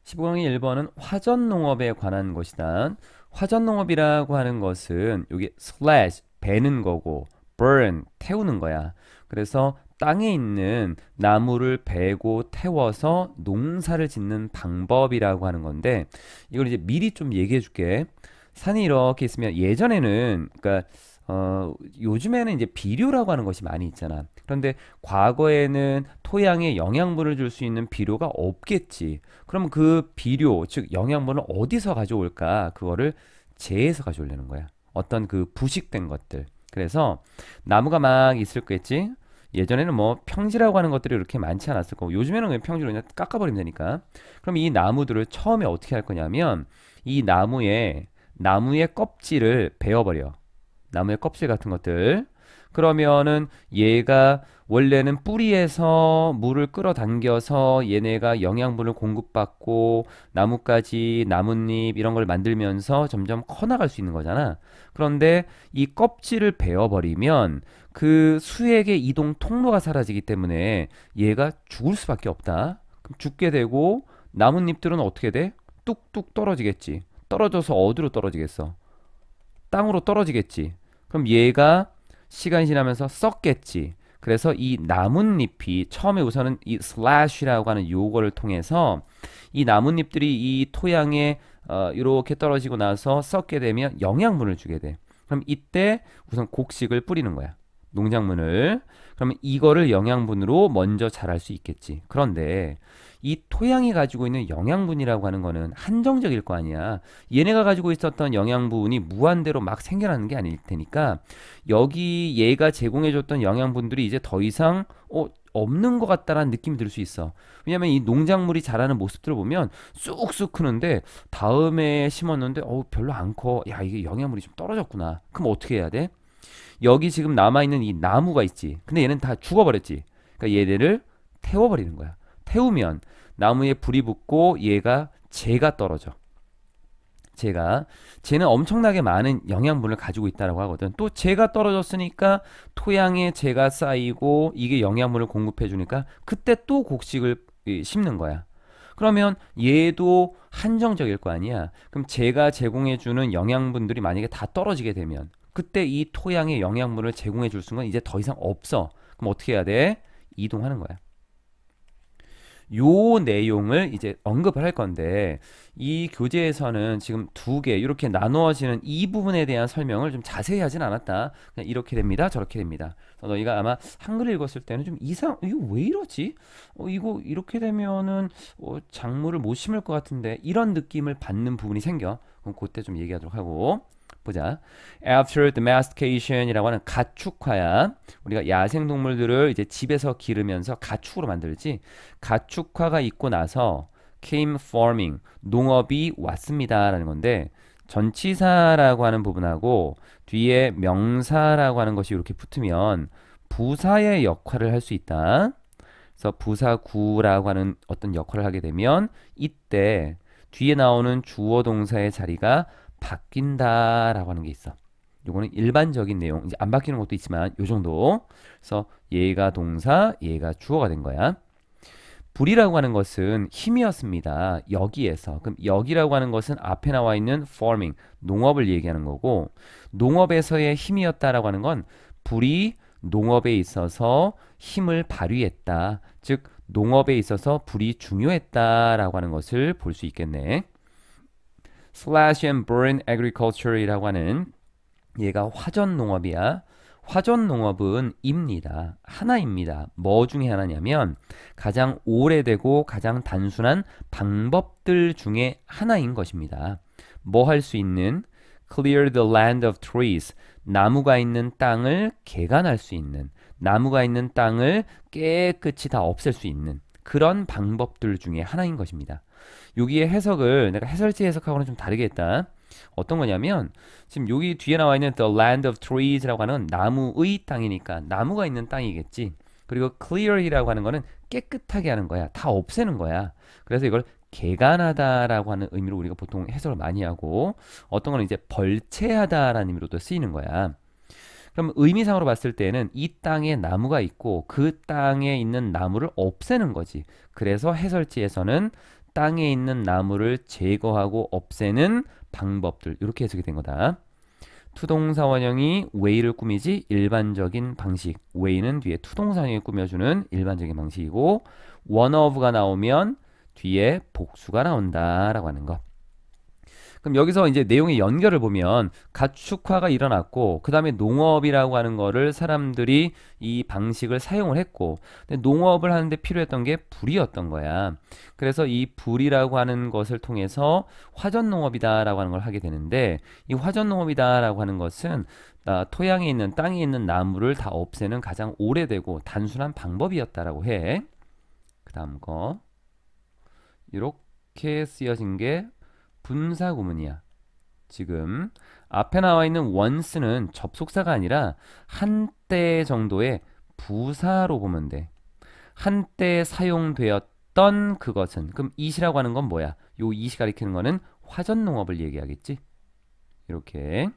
15강의 1번은 화전농업에 관한 것이다. 화전농업이라고 하는 것은 여기 slash 베는 거고 burn 태우는 거야. 그래서 땅에 있는 나무를 베고 태워서 농사를 짓는 방법이라고 하는 건데 이걸 이제 미리 좀 얘기해 줄게. 산이 이렇게 있으면 예전에는 그러니까 요즘에는 이제 비료라고 하는 것이 많이 있잖아. 그런데 과거에는 토양에 영양분을 줄 수 있는 비료가 없겠지. 그럼 그 비료, 즉 영양분을 어디서 가져올까? 그거를 재에서 가져오려는 거야. 어떤 그 부식된 것들. 그래서 나무가 막 있을 거겠지. 예전에는 뭐 평지라고 하는 것들이 이렇게 많지 않았을 거고 요즘에는 그냥 평지로 그냥 깎아버리면 되니까. 그럼 이 나무들을 처음에 어떻게 할 거냐면 이 나무의 껍질을 베어버려. 나무의 껍질 같은 것들. 그러면은 얘가 원래는 뿌리에서 물을 끌어당겨서 얘네가 영양분을 공급받고 나뭇가지, 나뭇잎 이런 걸 만들면서 점점 커나갈 수 있는 거잖아. 그런데 이 껍질을 베어버리면 그 수액의 이동 통로가 사라지기 때문에 얘가 죽을 수밖에 없다. 그럼 죽게 되고 나뭇잎들은 어떻게 돼? 뚝뚝 떨어지겠지. 떨어져서 어디로 떨어지겠어? 땅으로 떨어지겠지. 그럼 얘가 시간이 지나면서 썩겠지. 그래서 이 나뭇잎이 처음에 우선은 이 슬래시라고 하는 요거를 통해서 이 나뭇잎들이 이 토양에 이렇게 떨어지고 나서 썩게 되면 영양분을 주게 돼. 그럼 이때 우선 곡식을 뿌리는 거야. 농작물을. 그러면 이거를 영양분으로 먼저 자랄 수 있겠지. 그런데 이 토양이 가지고 있는 영양분이라고 하는 거는 한정적일 거 아니야. 얘네가 가지고 있었던 영양분이 무한대로 막 생겨나는 게 아닐 테니까 여기 얘가 제공해줬던 영양분들이 이제 더 이상 없는 것 같다라는 느낌이 들 수 있어. 왜냐면 이 농작물이 자라는 모습들을 보면 쑥쑥 크는데 다음에 심었는데 별로 안 커. 야, 이게 영양분이 좀 떨어졌구나. 그럼 어떻게 해야 돼? 여기 지금 남아있는 이 나무가 있지. 근데 얘는 다 죽어버렸지. 그러니까 얘네를 태워버리는 거야. 태우면 나무에 불이 붙고 얘가 재가 떨어져. 쟤는 엄청나게 많은 영양분을 가지고 있다라고 하거든. 또 재가 떨어졌으니까 토양에 재가 쌓이고 이게 영양분을 공급해 주니까 그때 또 곡식을 심는 거야. 그러면 얘도 한정적일 거 아니야. 그럼 재가 제공해 주는 영양분들이 만약에 다 떨어지게 되면 그때 이 토양에 영양분을 제공해 줄 수는 이제 더 이상 없어. 그럼 어떻게 해야 돼? 이동하는 거야. 요 내용을 이제 언급을 할 건데 이 교재에서는 지금 두 개 이렇게 나누어지는 이 부분에 대한 설명을 좀 자세히 하진 않았다. 그냥 이렇게 됩니다. 저렇게 됩니다. 그래서 너희가 아마 한글을 읽었을 때는 좀 이거 왜 이러지? 이거 이렇게 되면은 작물을 못 심을 것 같은데 이런 느낌을 받는 부분이 생겨. 그럼 그때 좀 얘기하도록 하고 보자. After domestication이라고 하는 가축화야. 우리가 야생 동물들을 이제 집에서 기르면서 가축으로 만들지. 가축화가 있고 나서 came farming, 농업이 왔습니다라는 건데 전치사라고 하는 부분하고 뒤에 명사라고 하는 것이 이렇게 붙으면 부사의 역할을 할 수 있다. 그래서 부사구라고 하는 어떤 역할을 하게 되면 이때 뒤에 나오는 주어 동사의 자리가 바뀐다라고 하는 게 있어. 요거는 일반적인 내용. 이제 안 바뀌는 것도 있지만 요 정도. 그래서 얘가 동사, 얘가 주어가 된 거야. 불이라고 하는 것은 힘이었습니다. 여기에서. 그럼 여기라고 하는 것은 앞에 나와 있는 farming, 농업을 얘기하는 거고 농업에서의 힘이었다라고 하는 건 불이 농업에 있어서 힘을 발휘했다. 즉 농업에 있어서 불이 중요했다라고 하는 것을 볼 수 있겠네. slash and burn agriculture이라고 하는 얘가 화전 농업이야. 화전 농업은 입니다. 하나입니다. 뭐 중에 하나냐면 가장 오래되고 가장 단순한 방법들 중에 하나인 것입니다. 뭐 할 수 있는 clear the land of trees 나무가 있는 땅을 개간할 수 있는 나무가 있는 땅을 깨끗이 다 없앨 수 있는 그런 방법들 중에 하나인 것입니다. 여기에 해석을 내가 해설지 해석하고는 좀 다르게 했다. 어떤 거냐면 지금 여기 뒤에 나와 있는 the land of trees라고 하는 나무의 땅이니까 나무가 있는 땅이겠지. 그리고 clear이라고 하는 거는 깨끗하게 하는 거야. 다 없애는 거야. 그래서 이걸 개간하다라고 하는 의미로 우리가 보통 해석을 많이 하고 어떤 거는 이제 벌채하다라는 의미로도 쓰이는 거야. 그럼 의미상으로 봤을 때는 이 땅에 나무가 있고 그 땅에 있는 나무를 없애는 거지. 그래서 해설지에서는 땅에 있는 나무를 제거하고 없애는 방법들 이렇게 해석이 된 거다. 투동사 원형이 way를 꾸미지 일반적인 방식. way는 뒤에 투동사 원형이 꾸며주는 일반적인 방식이고 one of가 나오면 뒤에 복수가 나온다라고 하는 거. 그럼 여기서 이제 내용의 연결을 보면 가축화가 일어났고 그 다음에 농업이라고 하는 거를 사람들이 이 방식을 사용을 했고 근데 농업을 하는데 필요했던 게 불이었던 거야. 그래서 이 불이라고 하는 것을 통해서 화전농업이다라고 하는 걸 하게 되는데 이 화전농업이다라고 하는 것은 토양에 있는 땅에 있는 나무를 다 없애는 가장 오래되고 단순한 방법이었다라고 해. 그 다음 거 이렇게 쓰여진 게 분사 구문이야. 지금 앞에 나와 있는 once는 접속사가 아니라 한때 정도의 부사로 보면 돼. 한때 사용되었던 그것은. 그럼 it이라고 하는 건 뭐야? 요 it이 가리키는 거는 화전농업을 얘기하겠지. 이렇게.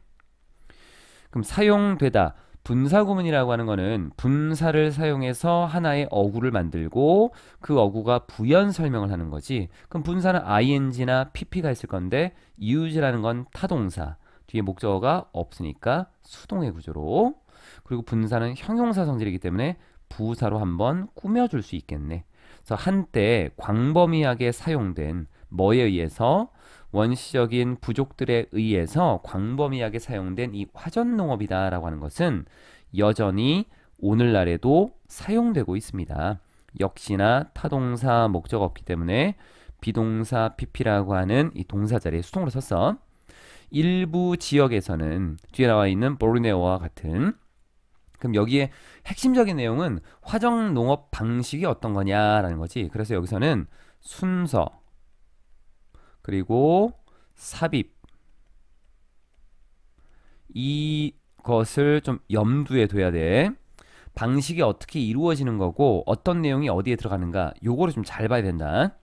그럼 사용되다. 분사구문이라고 하는 거는 분사를 사용해서 하나의 어구를 만들고 그 어구가 부연 설명을 하는 거지. 그럼 분사는 ing나 pp가 있을 건데 use라는 건 타동사. 뒤에 목적어가 없으니까 수동의 구조로. 그리고 분사는 형용사 성질이기 때문에 부사로 한번 꾸며줄 수 있겠네. 그래서 한때 광범위하게 사용된 뭐에 의해서 원시적인 부족들에 의해서 광범위하게 사용된 이 화전농업이다 라고 하는 것은 여전히 오늘날에도 사용되고 있습니다. 역시나 타동사 목적 없기 때문에 비동사 pp라고 하는 이 동사 자리에 수동으로 썼어. 일부 지역에서는 뒤에 나와 있는 보르네오와 같은 그럼 여기에 핵심적인 내용은 화전농업 방식이 어떤 거냐라는 거지. 그래서 여기서는 순서 그리고 삽입 이것을 좀 염두에 둬야 돼. 방식이 어떻게 이루어지는 거고 어떤 내용이 어디에 들어가는가 요거를 좀 잘 봐야 된다.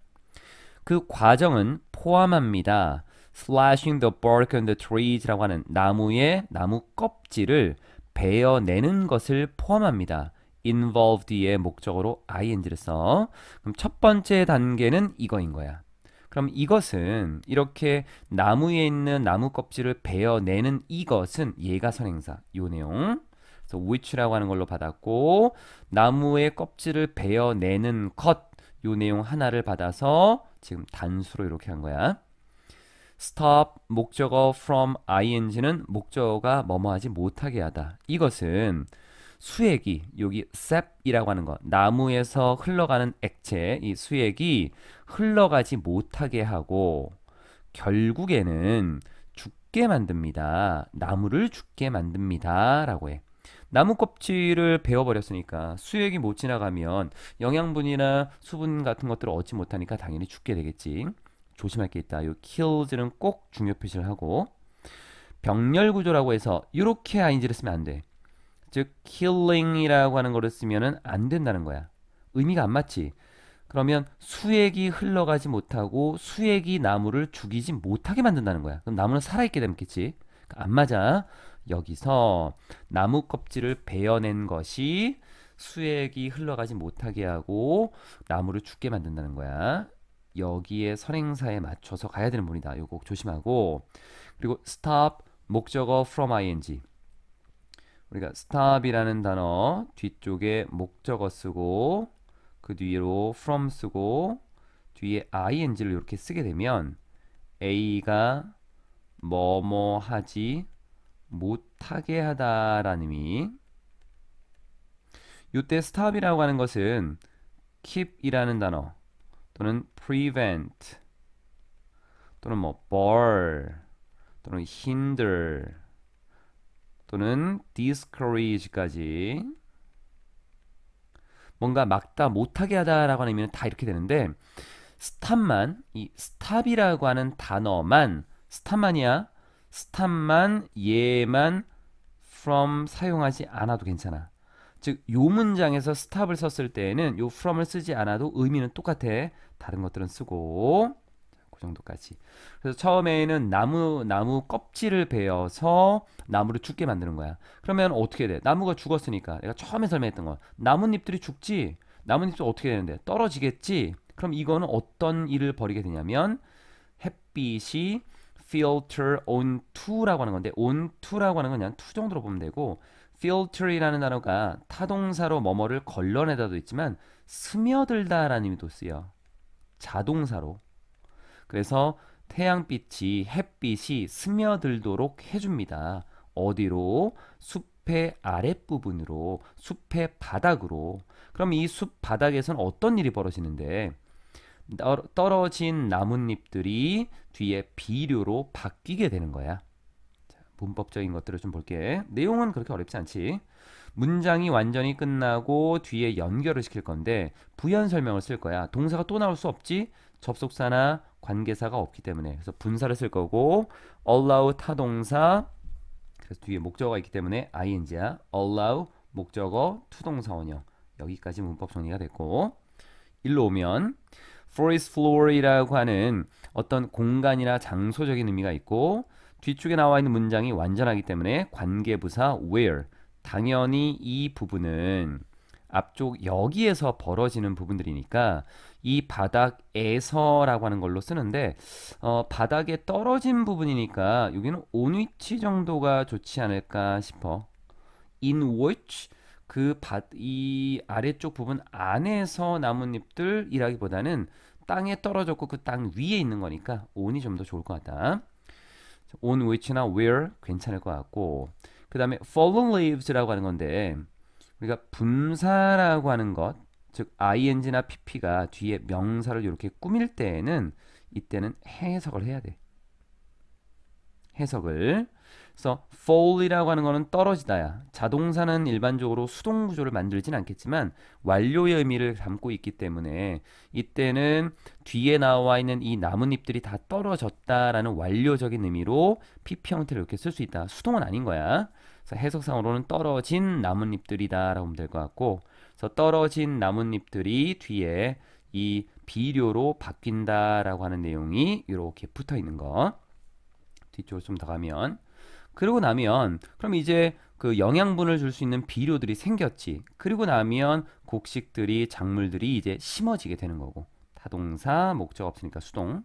그 과정은 포함합니다. Slashing the bark on the trees 라고 하는 나무의 나무 껍질을 베어내는 것을 포함합니다. involved의 목적어로 ing를 써. 그럼 첫 번째 단계는 이거인 거야. 그럼 이것은 이렇게 나무에 있는 나무 껍질을 베어내는 이것은 얘가 선행사 요 내용 그래서 which라고 하는 걸로 받았고 나무의 껍질을 베어내는 것 요 내용 하나를 받아서 지금 단수로 이렇게 한 거야. stop 목적어 from ing는 목적어가 뭐뭐 하지 못하게 하다. 이것은 수액이 여기 sap이라고 하는 거 나무에서 흘러가는 액체 이 수액이 흘러가지 못하게 하고 결국에는 죽게 만듭니다. 나무를 죽게 만듭니다 라고 해. 나무 껍질을 베어버렸으니까 수액이 못 지나가면 영양분이나 수분 같은 것들을 얻지 못하니까 당연히 죽게 되겠지. 조심할 게 있다. 요 kills는 꼭 중요 표시를 하고 병렬 구조라고 해서 이렇게 ing를 쓰면 안 돼. 즉 killing이라고 하는 거를 쓰면은 안 된다는 거야. 의미가 안 맞지. 그러면 수액이 흘러가지 못하고 수액이 나무를 죽이지 못하게 만든다는 거야. 그럼 나무는 살아있게 되겠지. 안 맞아. 여기서 나무 껍질을 베어낸 것이 수액이 흘러가지 못하게 하고 나무를 죽게 만든다는 거야. 여기에 선행사에 맞춰서 가야 되는 문이다. 이거 꼭 조심하고 그리고 stop 목적어 from ing 우리가 stop이라는 단어 뒤쪽에 목적어 쓰고 그 뒤로 from 쓰고 뒤에 ing를 이렇게 쓰게 되면 A가 뭐뭐 하지 못하게 하다라는 의미. 이때 stop이라고 하는 것은 keep이라는 단어 또는 prevent 또는 뭐 bar 또는 hinder 또는 discourage까지 뭔가 막다 못하게 하다라고 하는 의미는 다 이렇게 되는데 stop만 이 stop이라고 하는 단어만 stop만이야. stop만 얘만 from 사용하지 않아도 괜찮아. 즉 요 문장에서 stop을 썼을 때에는 요 from을 쓰지 않아도 의미는 똑같아. 다른 것들은 쓰고 그 정도까지. 그래서 처음에는 나무 껍질을 베어서 나무를 죽게 만드는 거야. 그러면 어떻게 돼? 나무가 죽었으니까 내가 처음에 설명했던 거 나뭇잎들이 죽지. 나뭇잎도 어떻게 되는데? 떨어지겠지. 그럼 이거는 어떤 일을 벌이게 되냐면 햇빛이 filter onto라고 하는 건데 onto라고 하는 건 그냥 to 정도로 보면 되고 filter이라는 단어가 타동사로 뭐뭐를 걸러내다도 있지만 스며들다라는 의미도 쓰여. 자동사로. 그래서 태양빛이 햇빛이 스며들도록 해줍니다. 어디로? 숲의 아랫부분으로, 숲의 바닥으로. 그럼 이 숲 바닥에서는 어떤 일이 벌어지는데 떨어진 나뭇잎들이 뒤에 비료로 바뀌게 되는 거야. 자, 문법적인 것들을 좀 볼게. 내용은 그렇게 어렵지 않지. 문장이 완전히 끝나고 뒤에 연결을 시킬 건데 부연 설명을 쓸 거야. 동사가 또 나올 수 없지. 접속사나 관계사가 없기 때문에. 그래서 분사를 쓸 거고 allow 타동사 그래서 뒤에 목적어가 있기 때문에 ing야. allow 목적어 투동사 원형. 여기까지 문법 정리가 됐고 일로 오면 forest floor이라고 하는 어떤 공간이나 장소적인 의미가 있고 뒤쪽에 나와 있는 문장이 완전하기 때문에 관계부사 where 당연히 이 부분은 앞쪽 여기에서 벌어지는 부분들이니까 이 바닥에서라고 하는 걸로 쓰는데 바닥에 떨어진 부분이니까 여기는 on which 정도가 좋지 않을까 싶어. in which 이 아래쪽 부분 안에서 나뭇잎들이라기보다는 땅에 떨어졌고 그 땅 위에 있는 거니까 on이 좀 더 좋을 것 같다. on which나 where 괜찮을 것 같고 그 다음에 fallen leaves라고 하는 건데 우리가 분사라고 하는 것 즉 ing나 pp가 뒤에 명사를 이렇게 꾸밀 때에는 이때는 해석을 해야 돼. 해석을. 그래서 fall이라고 하는 거는 떨어지다야. 자동사는 일반적으로 수동 구조를 만들진 않겠지만 완료의 의미를 담고 있기 때문에 이때는 뒤에 나와 있는 이 나뭇잎들이 다 떨어졌다라는 완료적인 의미로 pp 형태를 이렇게 쓸 수 있다. 수동은 아닌 거야. 그래서 해석상으로는 떨어진 나뭇잎들이다라고 보면 될 것 같고 그래서 떨어진 나뭇잎들이 뒤에 이 비료로 바뀐다라고 하는 내용이 이렇게 붙어 있는 거. 뒤쪽으로 좀 더 가면 그러고 나면 그럼 이제 그 영양분을 줄 수 있는 비료들이 생겼지. 그리고 나면 곡식들이 작물들이 이제 심어지게 되는 거고 타동사 목적 없으니까 수동.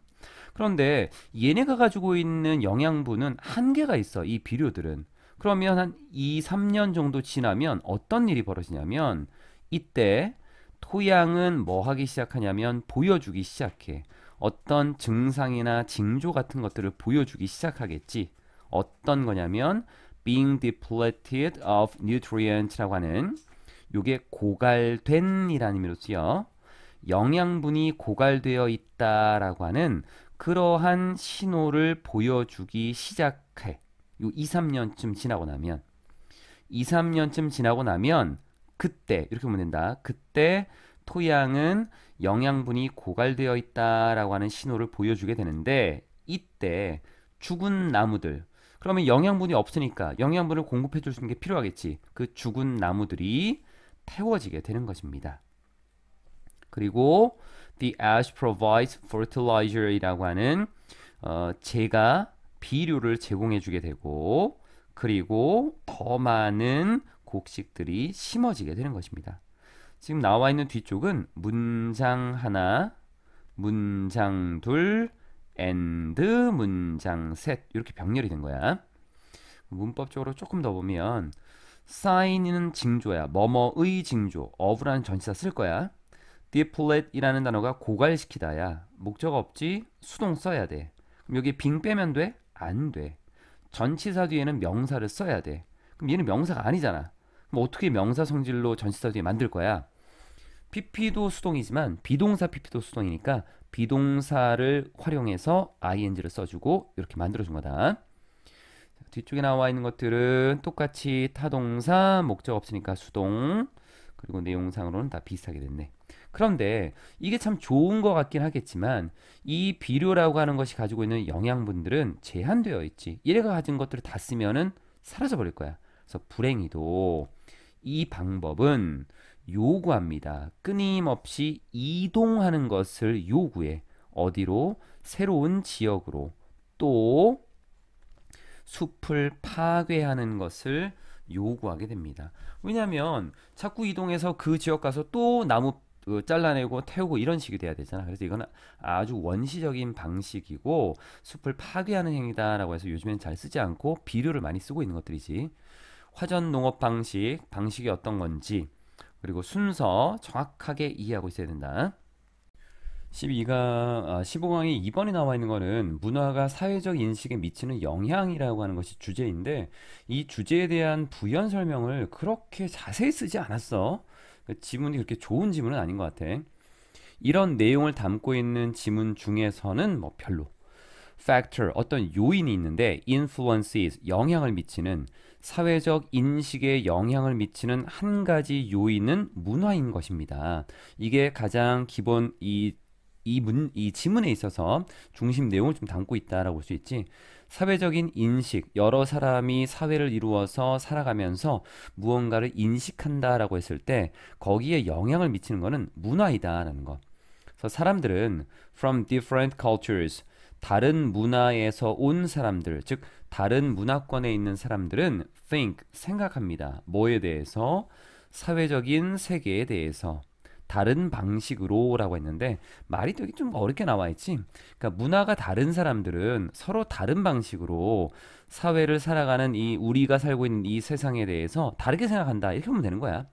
그런데 얘네가 가지고 있는 영양분은 한계가 있어. 이 비료들은. 그러면 한 2, 3년 정도 지나면 어떤 일이 벌어지냐면 이때 토양은 뭐 하기 시작하냐면 보여주기 시작해. 어떤 증상이나 징조 같은 것들을 보여주기 시작하겠지. 어떤 거냐면 being depleted of nutrients라고 하는 요게 고갈된 이라는 의미로 쓰여. 영양분이 고갈되어 있다라고 하는 그러한 신호를 보여주기 시작해. 요 2, 3년쯤 지나고 나면 2, 3년쯤 지나고 나면 그때 이렇게 보면 된다. 그때 토양은 영양분이 고갈되어 있다라고 하는 신호를 보여주게 되는데 이때 죽은 나무들 그러면 영양분이 없으니까 영양분을 공급해 줄 수 있는 게 필요하겠지. 그 죽은 나무들이 태워지게 되는 것입니다. 그리고 the ash provides fertilizer이라고 하는 재가 비료를 제공해 주게 되고 그리고 더 많은 곡식들이 심어지게 되는 것입니다. 지금 나와 있는 뒤쪽은 문장 하나, 문장 둘, and 문장 셋 이렇게 병렬이 된 거야. 문법적으로 조금 더 보면 sign은 징조야. 뭐뭐의 징조. of라는 전치사 쓸 거야. deplete이라는 단어가 고갈시키다야. 목적 없지? 수동 써야 돼. 그럼 여기 빙 빼면 돼? 안 돼. 전치사 뒤에는 명사를 써야 돼. 그럼 얘는 명사가 아니잖아. 그럼 어떻게 명사 성질로 전치사 뒤에 만들 거야? pp도 수동이지만 비동사 pp도 수동이니까 비동사를 활용해서 ing를 써주고 이렇게 만들어준 거다. 뒤쪽에 나와 있는 것들은 똑같이 타동사 목적 없으니까 수동 그리고 내용상으로는 다 비슷하게 됐네. 그런데 이게 참 좋은 것 같긴 하겠지만 이 비료라고 하는 것이 가지고 있는 영양분들은 제한되어 있지. 얘가 가진 것들을 다 쓰면은 사라져 버릴 거야. 그래서 불행히도 이 방법은 요구합니다. 끊임없이 이동하는 것을 요구해. 어디로? 새로운 지역으로. 또 숲을 파괴하는 것을 요구하게 됩니다. 왜냐하면 자꾸 이동해서 그 지역 가서 또 나무 잘라내고 태우고 이런 식이 돼야 되잖아. 그래서 이건 아주 원시적인 방식이고 숲을 파괴하는 행위다라고 해서 요즘엔 잘 쓰지 않고 비료를 많이 쓰고 있는 것들이지. 화전 농업 방식이 어떤 건지 그리고 순서 정확하게 이해하고 있어야 된다. 15강에 2번이 나와 있는 거는 문화가 사회적 인식에 미치는 영향이라고 하는 것이 주제인데 이 주제에 대한 부연 설명을 그렇게 자세히 쓰지 않았어. 그 지문이 그렇게 좋은 지문은 아닌 것 같아. 이런 내용을 담고 있는 지문 중에서는 뭐 별로. factor, 어떤 요인이 있는데 influences, 영향을 미치는 사회적 인식에 영향을 미치는 한 가지 요인은 문화인 것입니다. 이게 가장 기본 이 지문에 있어서 중심 내용을 좀 담고 있다라고 볼 수 있지. 사회적인 인식, 여러 사람이 사회를 이루어서 살아가면서 무언가를 인식한다라고 했을 때 거기에 영향을 미치는 것은 문화이다라는 거. 그래서 사람들은 from different cultures, 다른 문화에서 온 사람들, 즉 다른 문화권에 있는 사람들은 think, 생각합니다. 뭐에 대해서? 사회적인 세계에 대해서. 다른 방식으로 라고 했는데 말이 되게 좀 어렵게 나와 있지. 그러니까 문화가 다른 사람들은 서로 다른 방식으로 사회를 살아가는 이 우리가 살고 있는 이 세상에 대해서 다르게 생각한다. 이렇게 보면 되는 거야.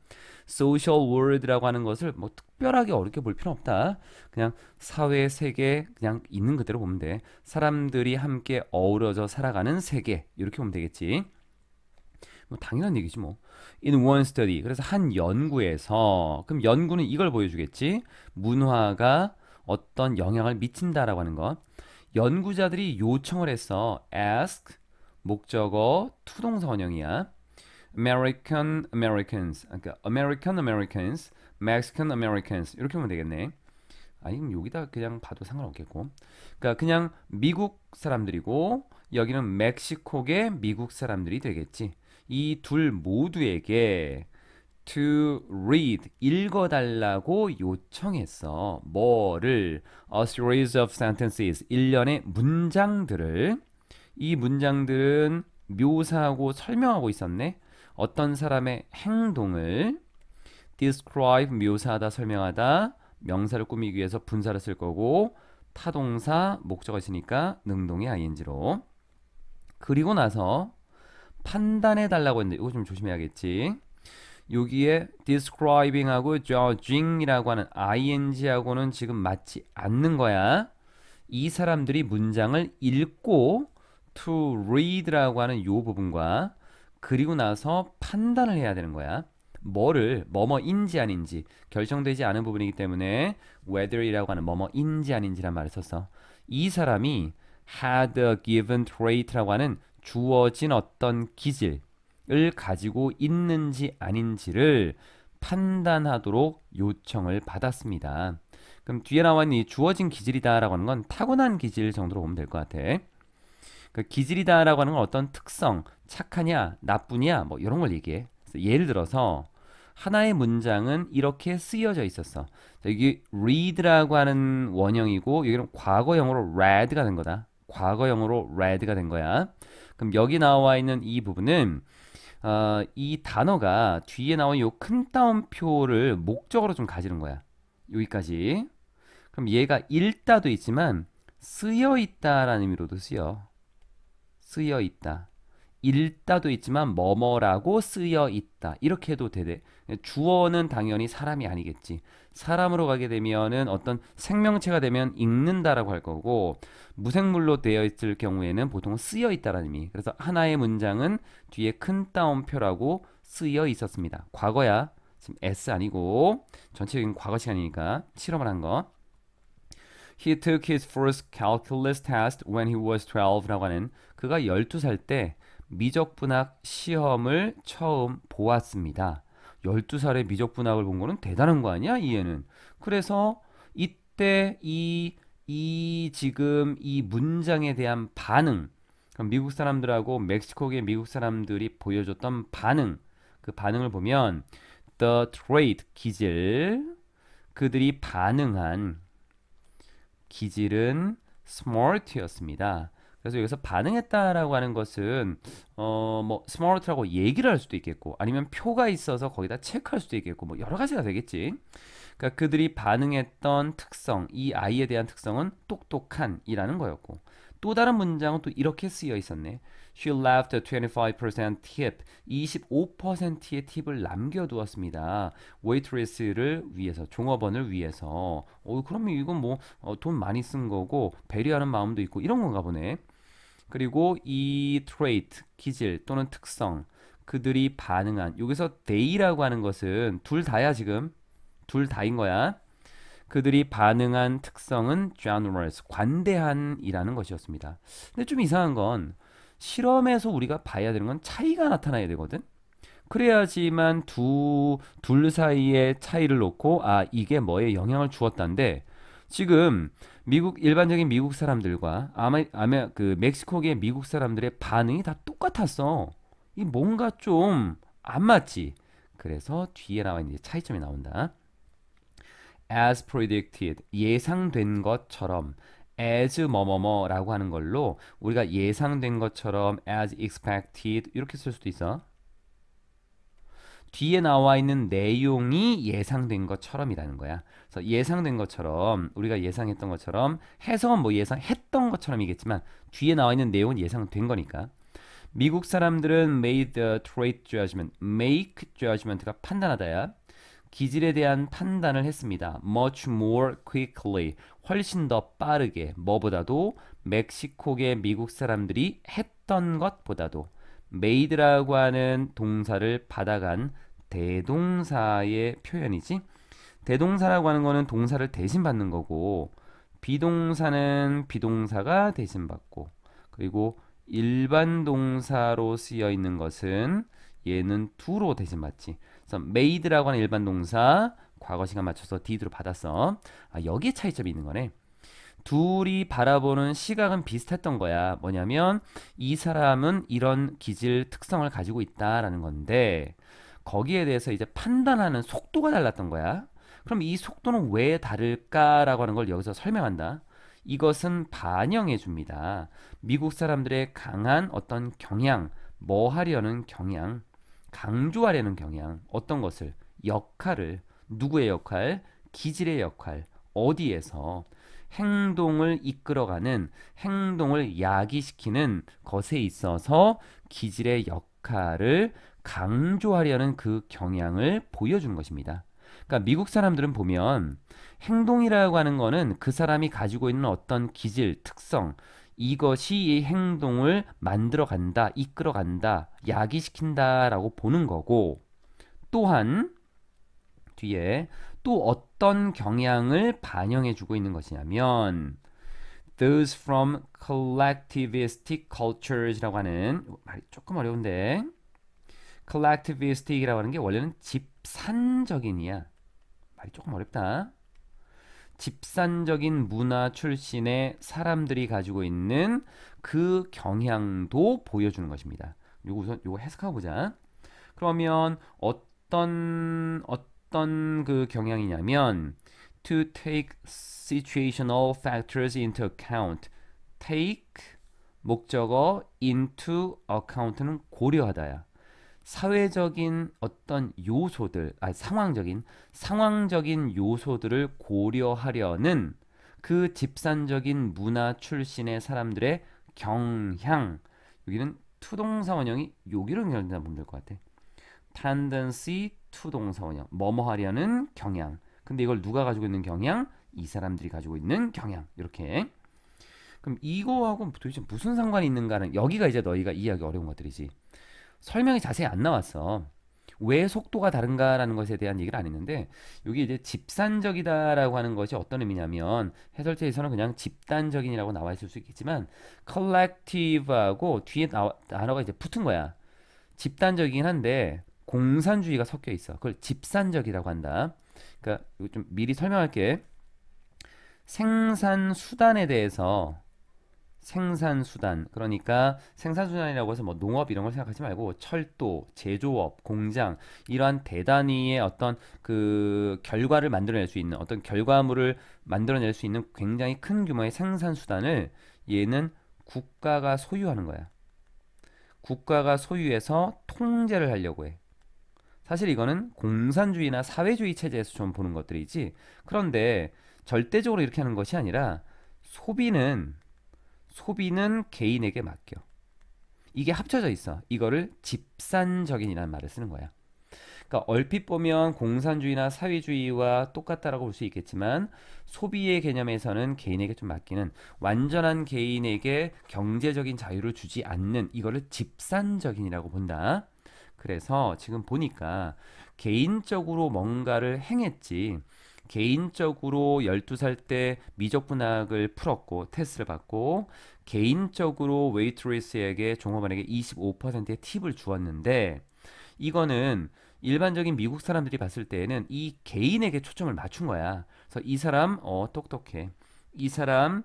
social world라고 하는 것을 뭐 특별하게 어렵게 볼 필요는 없다. 그냥 사회 세계 그냥 있는 그대로 보면 돼. 사람들이 함께 어우러져 살아가는 세계 이렇게 보면 되겠지. 뭐 당연한 얘기지 뭐. In one study. 그래서 한 연구에서 그럼 연구는 이걸 보여주겠지. 문화가 어떤 영향을 미친다라고 하는 것. 연구자들이 요청을 했어. ask 목적어 투동사 원형이야. American Americans. 그러니까 American Americans, Mexican Americans 이렇게 보면 되겠네. 아니면 여기다 그냥 봐도 상관없겠고. 그러니까 그냥 미국 사람들이고 여기는 멕시코계 미국 사람들이 되겠지. 이 둘 모두에게 to read 읽어달라고 요청했어. 뭐를? A series of sentences 일련의 문장들을. 이 문장들은 묘사하고 설명하고 있었네. 어떤 사람의 행동을 describe 묘사하다 설명하다 명사를 꾸미기 위해서 분사를 쓸 거고 타동사 목적어 있으니까 능동의 ing로 그리고 나서 판단해 달라고 했는데 이거 좀 조심해야겠지. 여기에 describing하고 judging이라고 하는 ing하고는 지금 맞지 않는 거야. 이 사람들이 문장을 읽고 to read라고 하는 이 부분과 그리고 나서 판단을 해야 되는 거야. 뭐를 뭐뭐인지 아닌지 결정되지 않은 부분이기 때문에 whether이라고 하는 뭐뭐인지 아닌지란 말을 썼어. 이 사람이 had a given trait라고 하는 주어진 어떤 기질을 가지고 있는지 아닌지를 판단하도록 요청을 받았습니다. 그럼 뒤에 나와 있는 이 주어진 기질이다라고 하는 건 타고난 기질 정도로 보면 될 것 같아. 그 기질이다라고 하는 건 어떤 특성, 착하냐, 나쁘냐, 뭐 이런 걸 얘기해. 그래서 예를 들어서 하나의 문장은 이렇게 쓰여져 있었어. 자, 여기 read라고 하는 원형이고 여기는 과거형으로 read가 된 거다. 과거형으로 read가 된 거야. 그럼 여기 나와 있는 이 부분은 이 단어가 뒤에 나온 이 큰 따옴표를 목적으로 좀 가지는 거야. 여기까지. 그럼 얘가 읽다도 있지만 쓰여 있다라는 의미로도 쓰여 있다. 읽다도 있지만 뭐뭐라고 쓰여 있다. 이렇게 해도 되대. 주어는 당연히 사람이 아니겠지. 사람으로 가게 되면은 어떤 생명체가 되면 읽는다라고 할 거고 무생물로 되어 있을 경우에는 보통 쓰여 있다라는 의미. 그래서 하나의 문장은 뒤에 큰 따옴표라고 쓰여 있었습니다. 과거야. 지금 S 아니고 전체적인 과거 시간이니까 실험을 한 거. He took his first calculus test when he was 12라고 하는 그가 12살 때 미적분학 시험을 처음 보았습니다. 12살에 미적분학을 본 거는 대단한 거 아니야? 이 애는. 그래서 이때 지금 이 문장에 대한 반응, 미국 사람들하고 멕시코계 미국 사람들이 보여줬던 반응, 그 반응을 보면 the trait, 기질, 그들이 반응한 기질은 smart였습니다. 그래서 여기서 반응했다라고 하는 것은 뭐 smart라고 얘기를 할 수도 있겠고 아니면 표가 있어서 거기다 체크할 수도 있겠고 뭐 여러 가지가 되겠지. 그러니까 그들이 반응했던 특성, 이 아이에 대한 특성은 똑똑한이라는 거였고 또 다른 문장은 또 이렇게 쓰여 있었네. She left a 25% tip. 25%의 팁을 남겨두었습니다. 웨이트레스를 위해서, 종업원을 위해서. 그러면 이건 뭐 돈 많이 쓴 거고 배려하는 마음도 있고 이런 건가 보네. 그리고 이 trait, 기질 또는 특성, 그들이 반응한 여기서 they라고 하는 것은 둘 다야 지금. 둘 다인 거야. 그들이 반응한 특성은 generous, 관대한이라는 것이었습니다. 근데 좀 이상한 건 실험에서 우리가 봐야 되는 건 차이가 나타나야 되거든. 그래야지만 둘 사이의 차이를 놓고 이게 뭐에 영향을 주었다는데 지금 일반적인 미국 사람들과 아마 그 멕시코계 미국 사람들의 반응이 다 똑같았어. 이 뭔가 좀 안 맞지. 그래서 뒤에 나와 있는 차이점이 나온다. as predicted, 예상된 것처럼 as 뭐뭐뭐라고 하는 걸로 우리가 예상된 것처럼 as expected 이렇게 쓸 수도 있어. 뒤에 나와 있는 내용이 예상된 것처럼이라는 거야. 그래서 예상된 것처럼 우리가 예상했던 것처럼 해석은 뭐 예상했던 것처럼이겠지만 뒤에 나와 있는 내용은 예상된 거니까. 미국 사람들은 made the trait judgment, make judgment가 판단하다야. 기질에 대한 판단을 했습니다. much more quickly, 훨씬 더 빠르게, 뭐보다도 멕시코계 미국 사람들이 했던 것보다도 made라고 하는 동사를 받아간 대동사의 표현이지. 대동사라고 하는 거는 동사를 대신 받는 거고 비동사는 비동사가 대신 받고 그리고 일반 동사로 쓰여 있는 것은 얘는 do로 대신 받지. 그래서 made라고 하는 일반 동사 과거 시간 맞춰서 did로 받았어. 여기에 차이점이 있는 거네. 둘이 바라보는 시각은 비슷했던 거야. 뭐냐면 이 사람은 이런 기질 특성을 가지고 있다라는 건데 거기에 대해서 이제 판단하는 속도가 달랐던 거야. 그럼 이 속도는 왜 다를까라고 하는 걸 여기서 설명한다. 이것은 반영해 줍니다. 미국 사람들의 강한 어떤 경향, 뭐 하려는 경향, 강조하려는 경향, 어떤 것을, 역할을, 누구의 역할, 기질의 역할, 어디에서 행동을 이끌어가는, 행동을 야기시키는 것에 있어서 기질의 역할을 강조하려는 그 경향을 보여주는 것입니다. 그러니까 미국 사람들은 보면 행동이라고 하는 거는 그 사람이 가지고 있는 어떤 기질, 특성, 이것이 이 행동을 만들어 간다, 이끌어 간다, 야기시킨다 라고 보는 거고 또한 뒤에 또 어떤 경향을 반영해 주고 있는 것이냐면 those from collectivistic cultures라고 하는 말이 조금 어려운데 collectivistic이라고 하는 게 원래는 집산적인이야. 말이 조금 어렵다. 집산적인 문화 출신의 사람들이 가지고 있는 그 경향도 보여주는 것입니다. 요거 해석하고 보자. 그러면 어떤 그 경향이냐면 to take situational factors into account. take 목적어 into account는 고려하다야. 사회적인 어떤 요소들, 상황적인 요소들을 고려하려는 그 집산적인 문화 출신의 사람들의 경향. 여기는 투동사 원형이 여기로 연결된다 보면 될 것 같아. tendency 투동사 원형. 뭐뭐 하려는 경향. 근데 이걸 누가 가지고 있는 경향? 이 사람들이 가지고 있는 경향. 이렇게. 그럼 이거하고 도대체 무슨 상관이 있는가는 여기가 이제 너희가 이해하기 어려운 것들이지. 설명이 자세히 안 나왔어. 왜 속도가 다른가라는 것에 대한 얘기를 안 했는데 여기 이제 집산적이다라고 하는 것이 어떤 의미냐면 해설체에서는 그냥 집단적인이라고 나와 있을 수 있겠지만 collective하고 뒤에 단어가 이제 붙은 거야. 집단적이긴 한데 공산주의가 섞여 있어. 그걸 집산적이라고 한다. 그러니까 이거 좀 미리 설명할게. 생산수단에 대해서 생산수단 그러니까 생산수단이라고 해서 뭐 농업 이런 걸 생각하지 말고 철도, 제조업, 공장 이러한 대단위의 어떤 그 결과를 만들어낼 수 있는 어떤 결과물을 만들어낼 수 있는 굉장히 큰 규모의 생산수단을 얘는 국가가 소유하는 거야. 국가가 소유해서 통제를 하려고 해. 사실 이거는 공산주의나 사회주의 체제에서 좀 보는 것들이지. 그런데 절대적으로 이렇게 하는 것이 아니라 소비는 개인에게 맡겨. 이게 합쳐져 있어. 이거를 집산적인이라는 말을 쓰는 거야. 그러니까 얼핏 보면 공산주의나 사회주의와 똑같다라고 볼 수 있겠지만 소비의 개념에서는 개인에게 좀 맡기는 완전한 개인에게 경제적인 자유를 주지 않는 이거를 집산적인이라고 본다. 그래서 지금 보니까 개인적으로 뭔가를 행했지. 개인적으로 12살 때 미적분학을 풀었고 테스트를 받고 개인적으로 웨이트리스에게 종업원에게 25%의 팁을 주었는데 이거는 일반적인 미국 사람들이 봤을 때에는 이 개인에게 초점을 맞춘 거야. 그래서 이 사람 똑똑해. 이 사람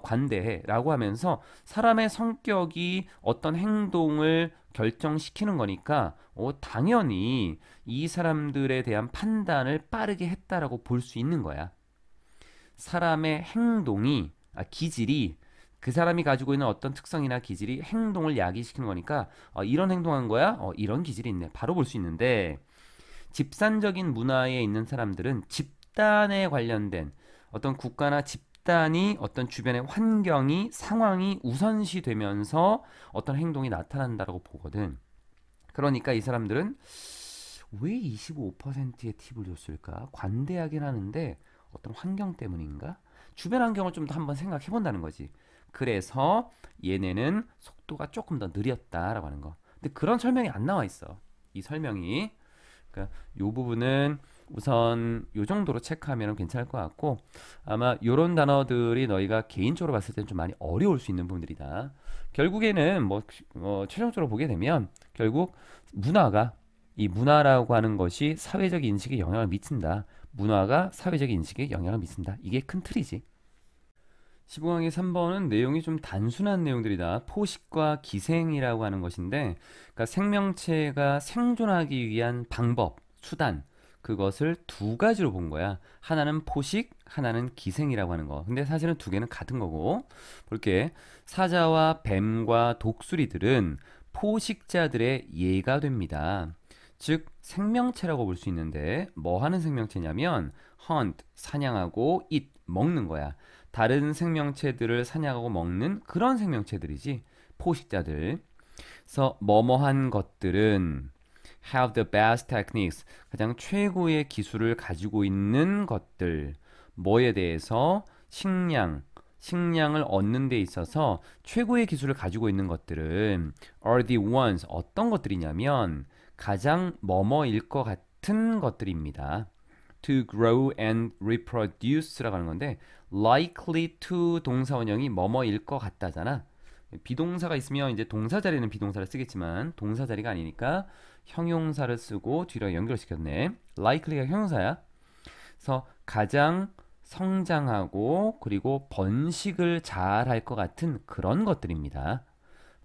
관대해 라고 하면서 사람의 성격이 어떤 행동을 결정시키는 거니까 당연히 이 사람들에 대한 판단을 빠르게 했다라고 볼 수 있는 거야. 사람의 행동이 기질이 그 사람이 가지고 있는 어떤 특성이나 기질이 행동을 야기시키는 거니까 이런 행동한 거야? 이런 기질이 있네. 바로 볼 수 있는데 집산적인 문화에 있는 사람들은 집단에 관련된 어떤 국가나 집단이 어떤 주변의 환경이 상황이 우선시 되면서 어떤 행동이 나타난다고 보거든. 그러니까 이 사람들은 왜 25%의 팁을 줬을까? 관대하긴 하는데 어떤 환경 때문인가? 주변 환경을 좀 더 한번 생각해 본다는 거지. 그래서 얘네는 속도가 조금 더 느렸다라고 하는 거. 근데 그런 설명이 안 나와 있어. 이 설명이. 그러니까 요 부분은 우선 요 정도로 체크하면 괜찮을 것 같고 아마 요런 단어들이 너희가 개인적으로 봤을 때는 좀 많이 어려울 수 있는 부분들이다. 결국에는 최종적으로 보게 되면 결국 이 문화라고 하는 것이 사회적 인식에 영향을 미친다. 문화가 사회적 인식에 영향을 미친다. 이게 큰 틀이지. 15강의 3번은 내용이 좀 단순한 내용들이다. 포식과 기생이라고 하는 것인데, 그러니까 생명체가 생존하기 위한 방법, 수단, 그것을 두 가지로 본 거야. 하나는 포식, 하나는 기생이라고 하는 거. 근데 사실은 두 개는 같은 거고. 볼게. 사자와 뱀과 독수리들은 포식자들의 예가 됩니다. 즉, 생명체라고 볼 수 있는데, 뭐 하는 생명체냐면, hunt, 사냥하고, eat, 먹는 거야. 다른 생명체들을 사냥하고 먹는 그런 생명체들이지. 포식자들. 그래서 뭐뭐한 것들은 have the best techniques. 가장 최고의 기술을 가지고 있는 것들. 뭐에 대해서 식량을 얻는 데 있어서 최고의 기술을 가지고 있는 것들은 are the ones. 어떤 것들이냐면 가장 뭐뭐일 것 같은 것들입니다. to grow and reproduce라고 하는 건데 likely to 동사 원형이 뭐뭐일 것 같다잖아. 비동사가 있으면 이제 동사 자리는 비동사를 쓰겠지만 동사 자리가 아니니까 형용사를 쓰고 뒤로 연결시켰네. likely가 형용사야. 그래서 가장 성장하고 그리고 번식을 잘 할 것 같은 그런 것들입니다.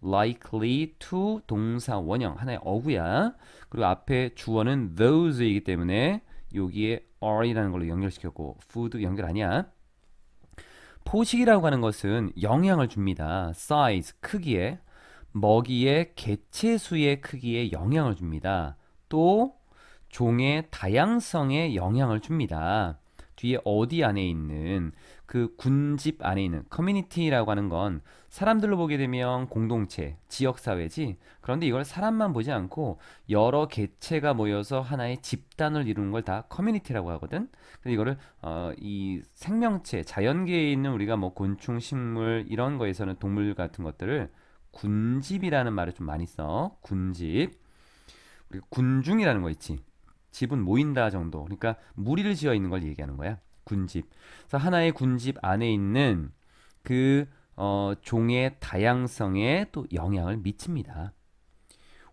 likely to 동사 원형 하나의 어구야. 그리고 앞에 주어는 those이기 때문에 여기에 are이라는 걸로 연결시켰고 food 연결 아니야. 포식이라고 하는 것은 영향을 줍니다. size, 크기에, 먹이의 개체수의 크기에 영향을 줍니다. 또 종의 다양성에 영향을 줍니다. 뒤에 어디 안에 있는 그 군집 안에 있는 커뮤니티라고 하는 건 사람들로 보게 되면 공동체, 지역사회지. 그런데 이걸 사람만 보지 않고 여러 개체가 모여서 하나의 집단을 이루는 걸 다 커뮤니티라고 하거든. 근데 이거를 이 생명체, 자연계에 있는 우리가 뭐 곤충, 식물 이런 거에서는 동물 같은 것들을 군집이라는 말을 좀 많이 써. 군집. 우리가 군중이라는 거 있지. 집은 모인다 정도. 그러니까 무리를 지어 있는 걸 얘기하는 거야. 군집. 그래서 하나의 군집 안에 있는 그 종의 다양성에 또 영향을 미칩니다.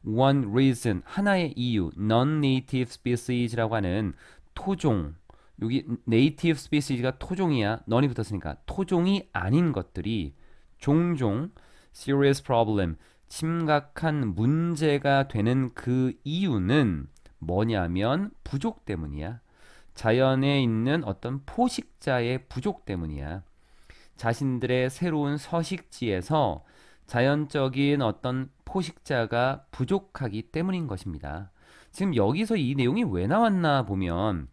One reason, 하나의 이유, non-native species라고 하는 토종. 여기 native species가 토종이야. non이 붙었으니까 토종이 아닌 것들이 종종 serious problem, 심각한 문제가 되는 그 이유는 뭐냐면 부족 때문이야. 자연에 있는 어떤 포식자의 부족 때문이야. 자신들의 새로운 서식지에서 자연적인 어떤 포식자가 부족하기 때문인 것입니다. 지금 여기서 이 내용이 왜 나왔나 보면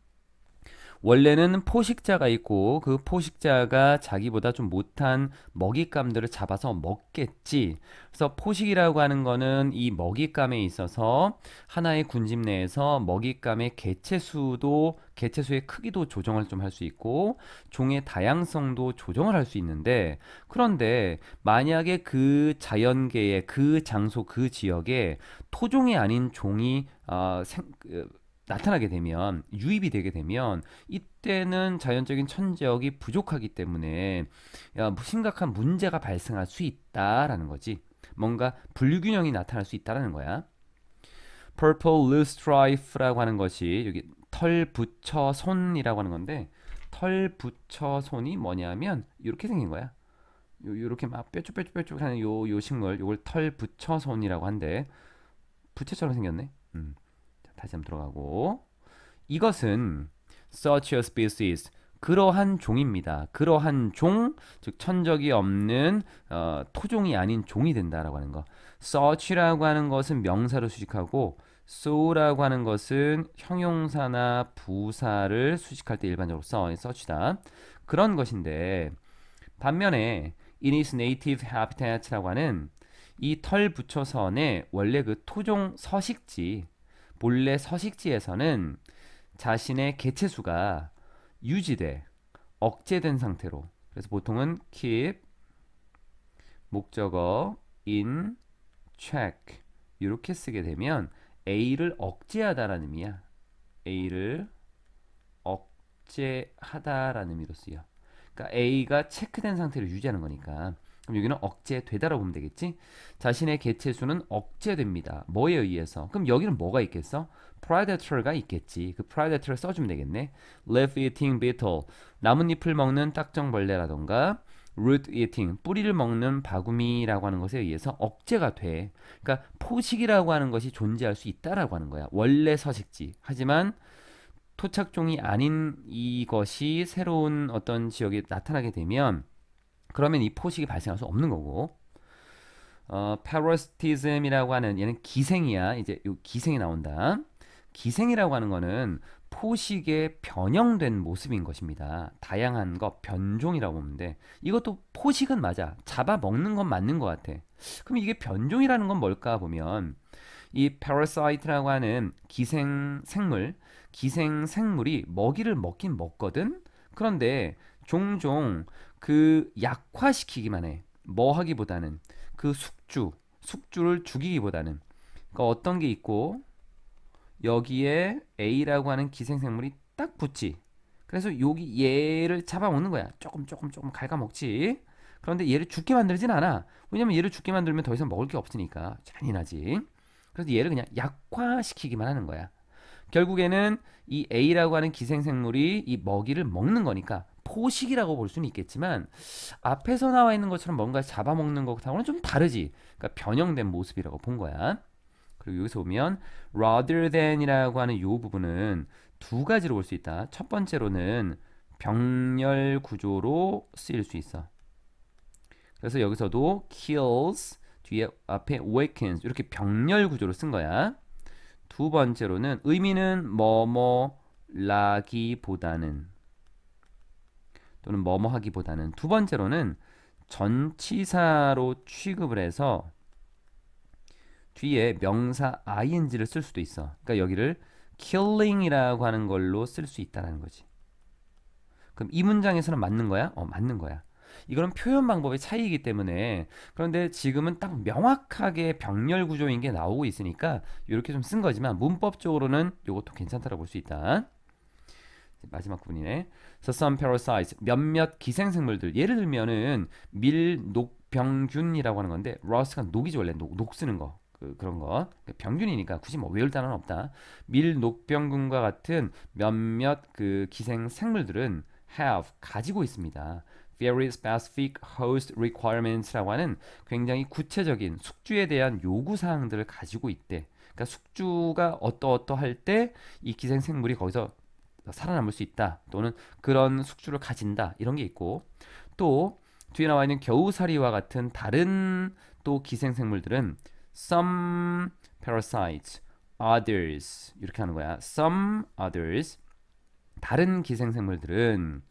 원래는 포식자가 있고 그 포식자가 자기보다 좀 못한 먹잇감들을 잡아서 먹겠지. 그래서 포식이라고 하는 거는 이 먹잇감에 있어서 하나의 군집 내에서 먹잇감의 개체수의 크기도 조정을 좀 할 수 있고 종의 다양성도 조정을 할 수 있는데, 그런데 만약에 그 자연계의 그 장소 그 지역에 토종이 아닌 종이 나타나게 되면, 유입이 되게 되면 이때는 자연적인 천적이 부족하기 때문에 심각한 문제가 발생할 수 있다라는 거지. 뭔가 불균형이 나타날 수 있다라는 거야. Purple loosestrife라고 하는 것이 여기 털 붙여 손이라고 하는 건데, 털 붙여 손이 뭐냐면 이렇게 생긴 거야. 요렇게 막 뾰족뾰족뾰족 하는 요 식물, 요걸 털 붙여 손이라고 한대. 부채처럼 생겼네. 다시 한번 들어가고, 이것은 such a species, 그러한 종입니다. 그러한 종, 즉 천적이 없는 토종이 아닌 종이 된다라고 하는 거. such라고 하는 것은 명사로 수식하고 so라고 하는 것은 형용사나 부사를 수식할 때 일반적으로 써 such다. 그런 것인데, 반면에 in its native habitat라고 하는 이 털 붙여선의 원래 그 토종 서식지, 본래 서식지에서는 자신의 개체수가 유지돼, 억제된 상태로, 그래서 보통은 keep, 목적어, in, check 이렇게 쓰게 되면 A를 억제하다라는 의미야. A를 억제하다라는 의미로 쓰여. 그러니까 A가 체크된 상태로 유지하는 거니까. 그럼 여기는 억제되다라고 보면 되겠지? 자신의 개체수는 억제됩니다. 뭐에 의해서? 그럼 여기는 뭐가 있겠어? predator가 있겠지. 그 predator를 써주면 되겠네. leaf eating beetle, 나뭇잎을 먹는 딱정벌레라던가 root eating, 뿌리를 먹는 바구미라고 하는 것에 의해서 억제가 돼. 그러니까 포식이라고 하는 것이 존재할 수 있다라고 하는 거야. 원래 서식지. 하지만 토착종이 아닌 이것이 새로운 어떤 지역에 나타나게 되면, 그러면 이 포식이 발생할 수 없는 거고, parasitism이라고 하는, 얘는 기생이야. 이제 요 기생이 나온다. 기생이라고 하는 거는 포식의 변형된 모습인 것입니다. 다양한 것, 변종이라고 보면 돼. 이것도 포식은 맞아. 잡아먹는 건 맞는 것 같아. 그럼 이게 변종이라는 건 뭘까 보면, 이 parasite라고 하는 기생생물이 먹이를 먹긴 먹거든. 그런데 종종 그 약화시키기만 해. 뭐 하기보다는 그 숙주를 죽이기보다는. 그러니까 어떤 게 있고, 여기에 A라고 하는 기생생물이 딱 붙지. 그래서 여기 얘를 잡아먹는 거야. 조금 갉아먹지. 그런데 얘를 죽게 만들진 않아. 왜냐면 얘를 죽게 만들면 더 이상 먹을 게 없으니까 잔인하지. 그래서 얘를 그냥 약화시키기만 하는 거야. 결국에는 이 A라고 하는 기생생물이 이 먹이를 먹는 거니까 포식이라고 볼 수는 있겠지만, 앞에서 나와 있는 것처럼 뭔가 잡아먹는 것하고는 좀 다르지. 그러니까 변형된 모습이라고 본 거야. 그리고 여기서 보면 rather than이라고 하는 이 부분은 두 가지로 볼 수 있다. 첫 번째로는 병렬 구조로 쓰일 수 있어. 그래서 여기서도 kills 뒤에 앞에 awakens 이렇게 병렬 구조로 쓴 거야. 두 번째로는 의미는 뭐뭐라기보다는 또는 뭐뭐 하기보다는, 두 번째로는 전치사로 취급을 해서 뒤에 명사 ing를 쓸 수도 있어. 그러니까 여기를 killing이라고 하는 걸로 쓸 수 있다는 거지. 그럼 이 문장에서는 맞는 거야? 맞는 거야. 이거는 표현 방법의 차이이기 때문에. 그런데 지금은 딱 명확하게 병렬 구조인 게 나오고 있으니까 이렇게 좀 쓴 거지만, 문법적으로는 이것도 괜찮다고 볼 수 있다. 마지막 부분이네. So some parasites, 몇몇 기생생물들, 예를 들면은 밀녹병균이라고 하는 건데, 러스가 녹이지, 원래 녹 쓰는 거, 그런 거. 병균이니까 굳이 뭐 외울 단어는 없다. 밀녹병균과 같은 몇몇 그 기생생물들은 have, 가지고 있습니다. Very specific host requirements라고 하는 굉장히 구체적인 숙주에 대한 요구 사항들을 가지고 있대. 그러니까 숙주가 어떠할 때 이 기생생물이 거기서 살아남을 수 있다, 또는 그런 숙주를 가진다, 이런 게 있고, 또 뒤에 나와 있는 겨우살이와 같은 다른 또 기생생물들은 some parasites others 이렇게 하는 거야. some others 다른 기생생물들은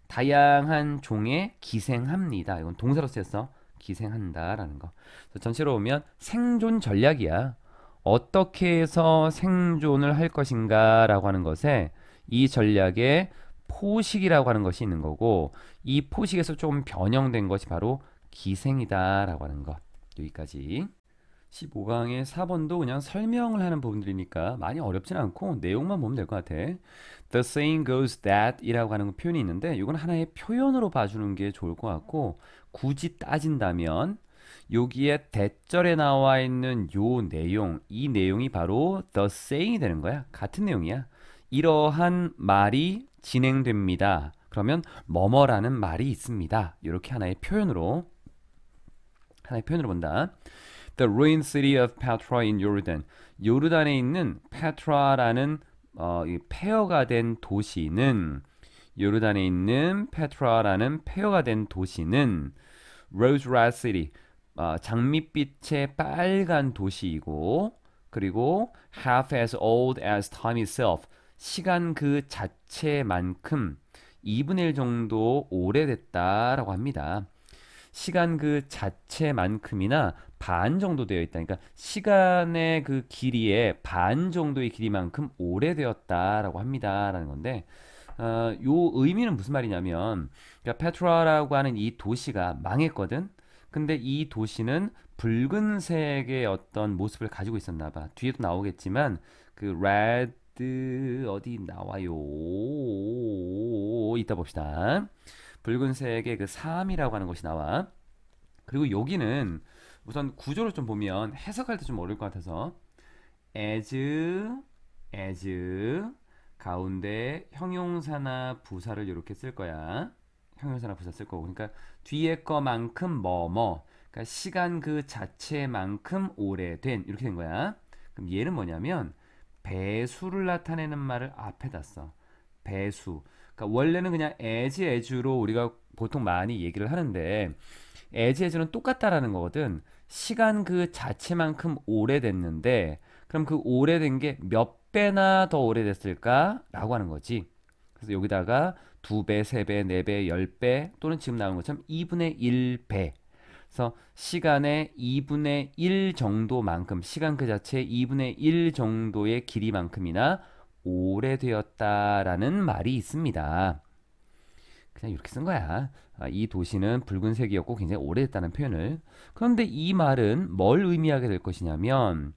다양한 종에 기생합니다. 이건 동사로 쓰였어. 기생한다라는 거. 그래서 전체로 보면 생존 전략이야. 어떻게 해서 생존을 할 것인가라고 하는 것에 이 전략에 포식이라고 하는 것이 있는 거고 이 포식에서 좀 변형된 것이 바로 기생이다라고 하는 것. 여기까지. 15강의 4번도 그냥 설명을 하는 부분들이니까 많이 어렵진 않고 내용만 보면 될 것 같아. The saying goes that 이라고 하는 표현이 있는데 이건 하나의 표현으로 봐주는 게 좋을 것 같고 굳이 따진다면 여기에 대절에 나와 있는 요 내용, 이 내용이 바로 the saying이 되는 거야. 같은 내용이야. 이러한 말이 진행됩니다. 그러면 뭐뭐라는 말이 있습니다. 이렇게 하나의 표현으로 본다. The ruined city of Petra in Jordan. 요르단에 있는 페트라라는 이 폐허가 된 도시는 요르단에 있는 페트라라는 폐허가 된 도시는 Rose Red City. 장밋빛의 빨간 도시이고 그리고 half as old as time itself. 시간 그 자체만큼 2분의 1 정도 오래됐다라고 합니다. 시간 그 자체만큼이나 반 정도 되어 있다. 그러니까 시간의 그 길이의 반 정도의 길이만큼 오래되었다라고 합니다라는 건데 요 의미는 무슨 말이냐면 그러니까 페트라라고 하는 이 도시가 망했거든. 근데 이 도시는 붉은색의 어떤 모습을 가지고 있었나 봐. 뒤에도 나오겠지만 그 레드 어디 나와요? 이따 봅시다. 붉은색의 그 삶이라고 하는 것이 나와. 그리고 여기는 우선 구조를 좀 보면 해석할 때 좀 어려울 것 같아서 as 가운데 형용사나 부사를 이렇게 쓸 거야. 형용사나 부사 쓸 거고. 그러니까 뒤에 거만큼 뭐뭐. 그러니까 시간 그 자체만큼 오래된 이렇게 된 거야. 그럼 얘는 뭐냐면 배수를 나타내는 말을 앞에다 써. 배수. 그러니까 원래는 그냥 as로 우리가 보통 많이 얘기를 하는데 as는 똑같다라는 거거든. 시간 그 자체만큼 오래됐는데 그럼 그 오래된 게 몇 배나 더 오래됐을까? 라고 하는 거지. 그래서 여기다가 2배, 3배, 4배, 10배 또는 지금 나오는 것처럼 2분의 1배. 그래서 시간의 2분의 1 정도만큼 시간 그 자체의 2분의 1 정도의 길이만큼이나 오래되었다라는 말이 있습니다. 그냥 이렇게 쓴 거야. 이 도시는 붉은색이었고 굉장히 오래됐다는 표현을. 그런데 이 말은 뭘 의미하게 될 것이냐면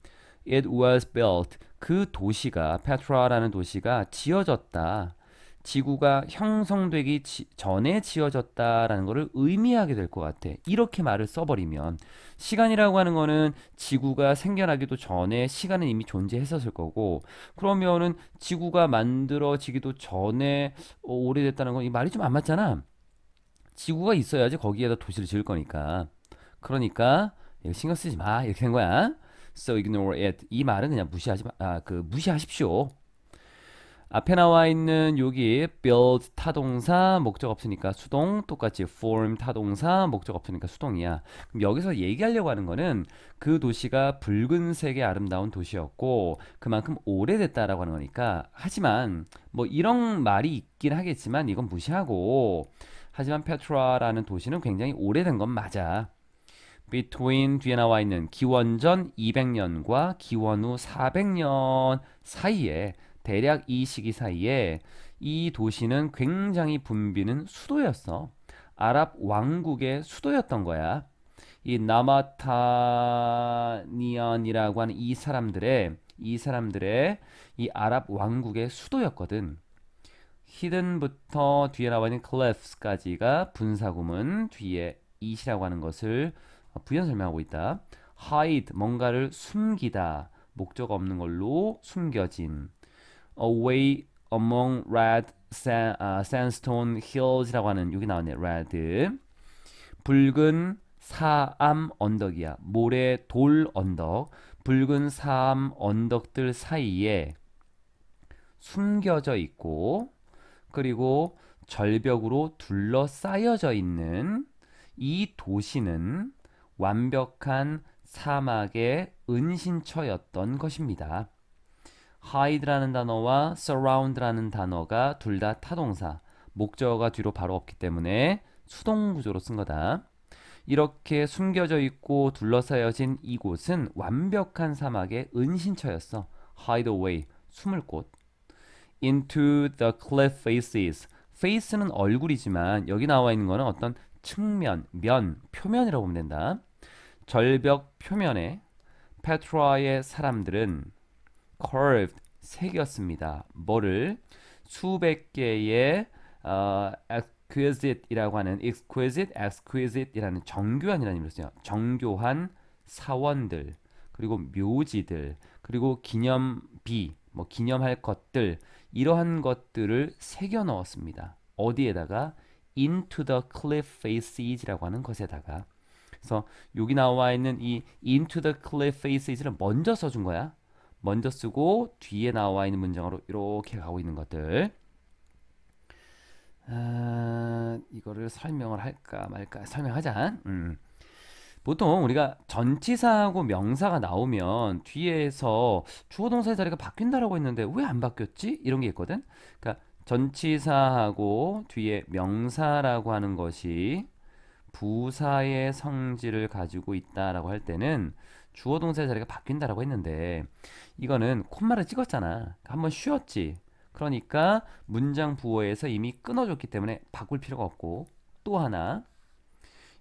It was built. 그 도시가 페트라라는 도시가 지어졌다. 지구가 형성되기 전에 지어졌다라는 것을 의미하게 될 것 같아. 이렇게 말을 써버리면 시간이라고 하는 거는 지구가 생겨나기도 전에 시간은 이미 존재했었을 거고 그러면은 지구가 만들어지기도 전에 오래됐다는 건 이 말이 좀 안 맞잖아. 지구가 있어야지 거기에다 도시를 지을 거니까. 그러니까 이거 신경 쓰지 마 이렇게 된 거야. So ignore it. 이 말은 그냥 무시하십시오. 앞에 나와 있는 여기 build 타동사 목적 없으니까 수동 똑같이 form 타동사 목적 없으니까 수동이야. 그럼 여기서 얘기하려고 하는 거는 그 도시가 붉은색의 아름다운 도시였고 그만큼 오래됐다라고 하는 거니까 하지만 뭐 이런 말이 있긴 하겠지만 이건 무시하고 하지만 페트라라는 도시는 굉장히 오래된 건 맞아. between 뒤에 나와 있는 기원전 200년과 기원 후 400년 사이에 대략 이 시기 사이에 이 도시는 굉장히 붐비는 수도였어. 아랍 왕국의 수도였던 거야. 이 나마타니안이라고 하는 이 사람들의 이 아랍 왕국의 수도였거든. 히든부터 뒤에 나와 있는 클래프스까지가 분사구문 뒤에 it이라고 하는 것을 부연 설명하고 있다. hide 뭔가를 숨기다 목적 없는 걸로 숨겨진 away among red sandstone hills라고 하는 여기 나왔네 red 붉은 사암 언덕이야 모래 돌 언덕 붉은 사암 언덕들 사이에 숨겨져 있고 그리고 절벽으로 둘러싸여져 있는 이 도시는 완벽한 사막의 은신처였던 것입니다. hide라는 단어와 surround라는 단어가 둘 다 타동사, 목적어가 뒤로 바로 없기 때문에 수동 구조로 쓴 거다. 이렇게 숨겨져 있고 둘러싸여진 이곳은 완벽한 사막의 은신처였어. hide away, 숨을 곳. into the cliff faces. face는 얼굴이지만 여기 나와 있는 거는 어떤 측면, 면, 표면이라고 보면 된다. 절벽 표면에 페트라의 사람들은 curved, 새겼습니다. 뭐를? 수백 개의 exquisite이라고 하는 exquisite이라는 정교한이라는 의미로 써요. 정교한 사원들, 그리고 묘지들, 그리고 기념비, 뭐 기념할 것들, 이러한 것들을 새겨 넣었습니다. 어디에다가? into the cliff faces라고 하는 것에다가. 그래서 여기 나와 있는 이 into the cliff faces를 먼저 써준 거야. 먼저 쓰고 뒤에 나와 있는 문장으로 이렇게 가고 있는 것들. 이거를 설명을 할까 말까? 설명하자. 보통 우리가 전치사하고 명사가 나오면 뒤에서 주어 동사의 자리가 바뀐다라고 했는데 왜 안 바뀌었지? 이런 게 있거든. 그러니까 전치사하고 뒤에 명사라고 하는 것이 부사의 성질을 가지고 있다라고 할 때는 주어 동사의 자리가 바뀐다라고 했는데 이거는 콤마를 찍었잖아. 한번 쉬었지. 그러니까 문장 부호에서 이미 끊어졌기 때문에 바꿀 필요가 없고, 또 하나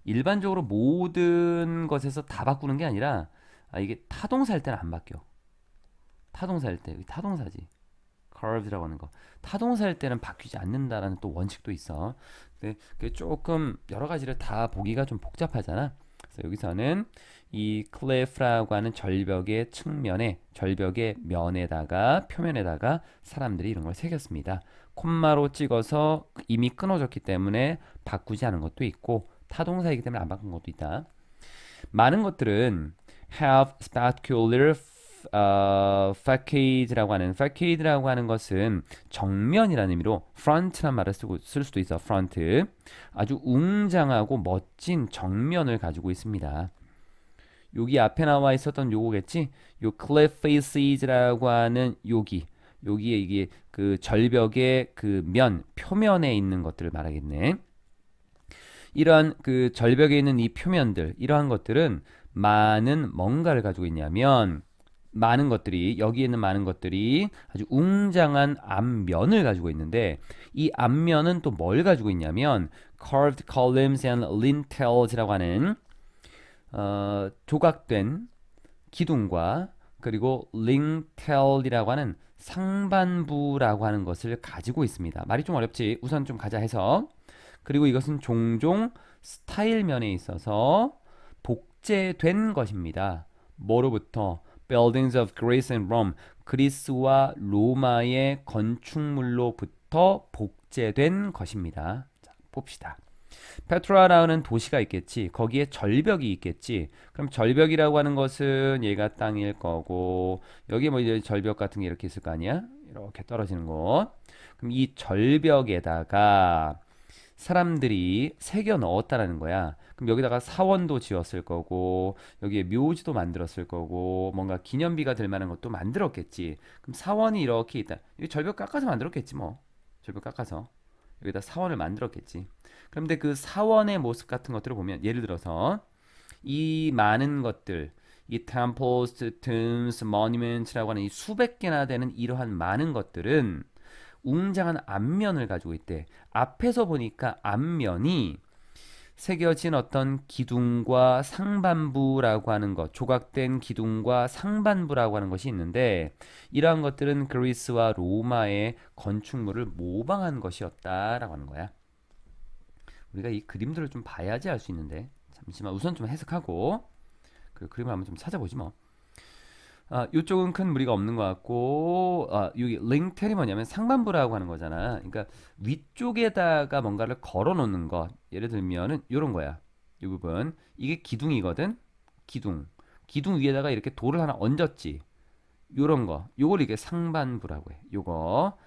일반적으로 모든 것에서 다 바꾸는 게 아니라 이게 타동사일 때는 안 바뀌어. 타동사일 때, 타동사지. curved라고 하는 거. 타동사일 때는 바뀌지 않는다라는 또 원칙도 있어. 근데 그게 조금 여러 가지를 다 보기가 좀 복잡하잖아. 그래서 여기서는 이 cliff라고 하는 절벽의 측면에, 절벽의 면에다가, 표면에다가 사람들이 이런 걸 새겼습니다. 콤마로 찍어서 이미 끊어졌기 때문에 바꾸지 않은 것도 있고, 타동사이기 때문에 안 바꾼 것도 있다. 많은 것들은 have spectacular facad라고 하는, facad라고 하는 것은 정면이라는 의미로 front란 말을 쓸 수도 있어. front. 아주 웅장하고 멋진 정면을 가지고 있습니다. 여기 앞에 나와 있었던 요거겠지? 요 cliff faces라고 하는 여기에 이게 그 절벽의 그 면, 표면에 있는 것들을 말하겠네. 이러한 그 절벽에 있는 이 표면들, 이러한 것들은 많은 뭔가를 가지고 있냐면, 많은 것들이, 여기에 있는 많은 것들이 아주 웅장한 앞면을 가지고 있는데, 이 앞면은 또 뭘 가지고 있냐면 curved columns and lintels이라고 하는 조각된 기둥과, 그리고 lintel이라고 하는 상반부라고 하는 것을 가지고 있습니다. 말이 좀 어렵지? 우선 좀 가자 해서. 그리고 이것은 종종 스타일 면에 있어서 복제된 것입니다. 뭐로부터? Buildings of Greece and Rome. 그리스와 로마의 건축물로부터 복제된 것입니다. 자, 봅시다. 페트라라는 도시가 있겠지. 거기에 절벽이 있겠지. 그럼 절벽이라고 하는 것은 얘가 땅일 거고, 여기 뭐 이제 절벽 같은 게 이렇게 있을 거 아니야? 이렇게 떨어지는 곳. 그럼 이 절벽에다가 사람들이 새겨 넣었다라는 거야. 그럼 여기다가 사원도 지었을 거고, 여기에 묘지도 만들었을 거고, 뭔가 기념비가 될 만한 것도 만들었겠지. 그럼 사원이 이렇게 있다. 여기 절벽 깎아서 만들었겠지 뭐. 절벽 깎아서 여기다 사원을 만들었겠지. 그런데 그 사원의 모습 같은 것들을 보면, 예를 들어서 이 많은 것들, 이 temples, tombs, monuments라고 하는 이 수백 개나 되는 이러한 많은 것들은 웅장한 앞면을 가지고 있대. 앞에서 보니까 앞면이 새겨진 어떤 기둥과 상반부라고 하는 것, 조각된 기둥과 상반부라고 하는 것이 있는데, 이러한 것들은 그리스와 로마의 건축물을 모방한 것이었다라고 하는 거야. 우리가 이 그림들을 좀 봐야지 알 수 있는데, 잠시만 우선 좀 해석하고 그 그림을 한번 좀 찾아보지 뭐. 이쪽은 큰 무리가 없는 것 같고, 여기 링텔이 뭐냐면 상반부라고 하는 거잖아. 그러니까 위쪽에다가 뭔가를 걸어 놓는 것. 예를 들면은 이런 거야. 이 부분. 이게 기둥이거든. 기둥 위에다가 이렇게 돌을 하나 얹었지. 요런 거. 요걸 이게 상반부라고 해. 요거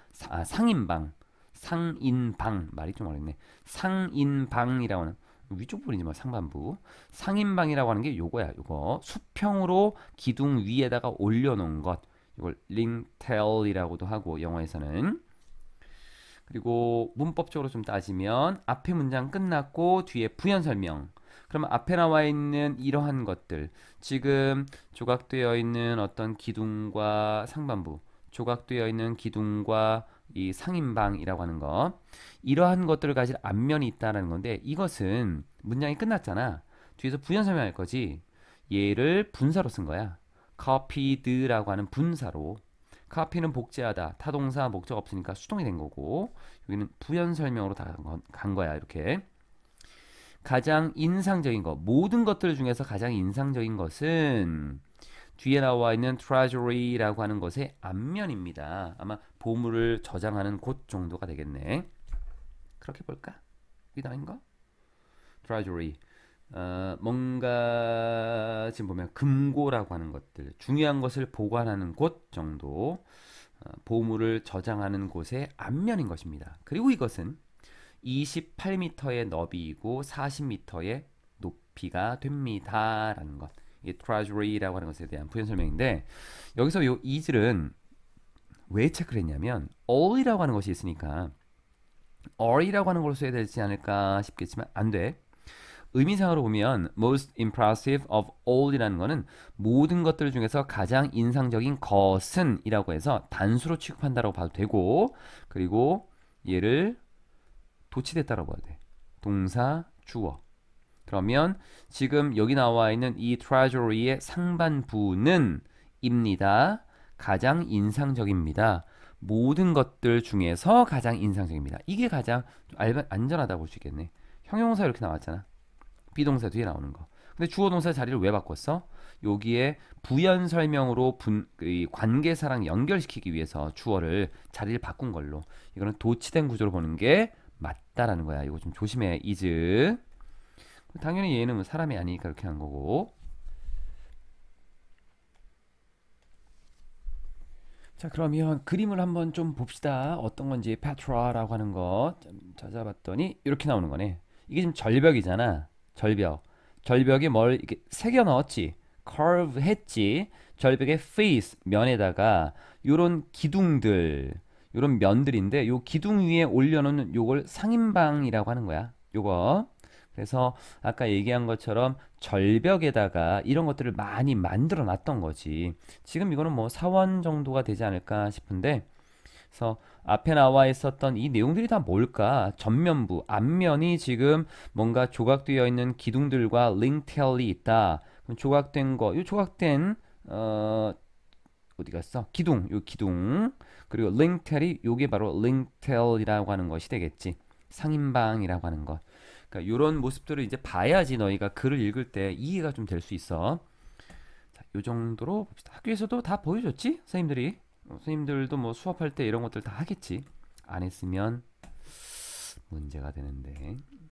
상인방 말이 좀 어렵네. 상인방이라고 하는, 위쪽 부분이지 뭐. 상반부. 상인방이라고 하는 게 요거야. 요거 수평으로 기둥 위에다가 올려놓은 것, 이걸 링텔이라고도 하고 영어에서는. 그리고 문법적으로 좀 따지면 앞에 문장 끝났고 뒤에 부연 설명. 그러면 앞에 나와 있는 이러한 것들, 지금 조각되어 있는 어떤 기둥과 상반부, 조각되어 있는 기둥과 이 상인방이라고 하는 것, 이러한 것들을 가질 앞면이 있다는 건데, 이것은 문장이 끝났잖아. 뒤에서 부연 설명할 거지. 얘를 분사로 쓴 거야. copyed라고 하는 분사로. copy는 복제하다, 타동사 목적 없으니까 수동이 된 거고, 여기는 부연 설명으로 다 간 거야. 이렇게 가장 인상적인 것, 모든 것들 중에서 가장 인상적인 것은 뒤에 나와 있는 treasury라고 하는 것의 앞면입니다. 아마 보물을 저장하는 곳 정도가 되겠네. 그렇게 볼까? 여기 나인 거? treasury. 뭔가 지금 보면 금고라고 하는 것들, 중요한 것을 보관하는 곳 정도, 보물을 저장하는 곳의 앞면인 것입니다. 그리고 이것은 28m의 너비이고 40m의 높이가 됩니다. 라는 것. 이 treasury라고 하는 것에 대한 부연 설명인데, 여기서 요 is를 왜 체크를 했냐면 all이라고 하는 것이 있으니까 or이라고 하는 걸로 써야 되지 않을까 싶겠지만 안 돼. 의미상으로 보면 most impressive of all이라는 거는 모든 것들 중에서 가장 인상적인 것은 이라고 해서 단수로 취급한다고 봐도 되고, 그리고 얘를 도치됐다라고 봐야 돼. 동사, 주어. 그러면 지금 여기 나와 있는 이 treasury의 상반부는 입니다. 가장 인상적입니다. 모든 것들 중에서 가장 인상적입니다. 이게 가장 안전하다고 볼 수 있겠네. 형용사 이렇게 나왔잖아. 비동사 뒤에 나오는 거. 근데 주어 동사 자리를 왜 바꿨어? 여기에 부연 설명으로 관계사랑 연결시키기 위해서 주어를 자리를 바꾼 걸로. 이거는 도치된 구조로 보는 게 맞다라는 거야. 이거 좀 조심해. is. 당연히 얘는 사람이 아니니까 이렇게 한 거고. 자, 그러면 그림을 한번 좀 봅시다. 어떤 건지. 페트라라고 하는 거 좀 찾아봤더니 이렇게 나오는 거네. 이게 지금 절벽이잖아. 절벽. 절벽에 뭘 이렇게 새겨 넣었지. curve 했지. 절벽의 face 면에다가 요런 기둥들, 요런 면들인데 요 기둥 위에 올려놓는 요걸 상인방이라고 하는 거야. 요거. 그래서 아까 얘기한 것처럼 절벽에다가 이런 것들을 많이 만들어 놨던 거지. 지금 이거는 뭐 사원 정도가 되지 않을까 싶은데, 그래서 앞에 나와 있었던 이 내용들이 다 뭘까? 전면부, 앞면이 지금 뭔가 조각되어 있는 기둥들과 링텔이 있다. 그럼 조각된 거, 이 조각된 어디 갔어? 기둥, 요 기둥. 그리고 링텔이 요게 바로 링텔이라고 하는 것이 되겠지. 상인방이라고 하는 것. 그러니까 이런 모습들을 이제 봐야지 너희가 글을 읽을 때 이해가 좀 될 수 있어. 자, 요 정도로 봅시다. 학교에서도 다 보여줬지? 선생님들이. 선생님들도 뭐 수업할 때 이런 것들 다 하겠지. 안 했으면 문제가 되는데.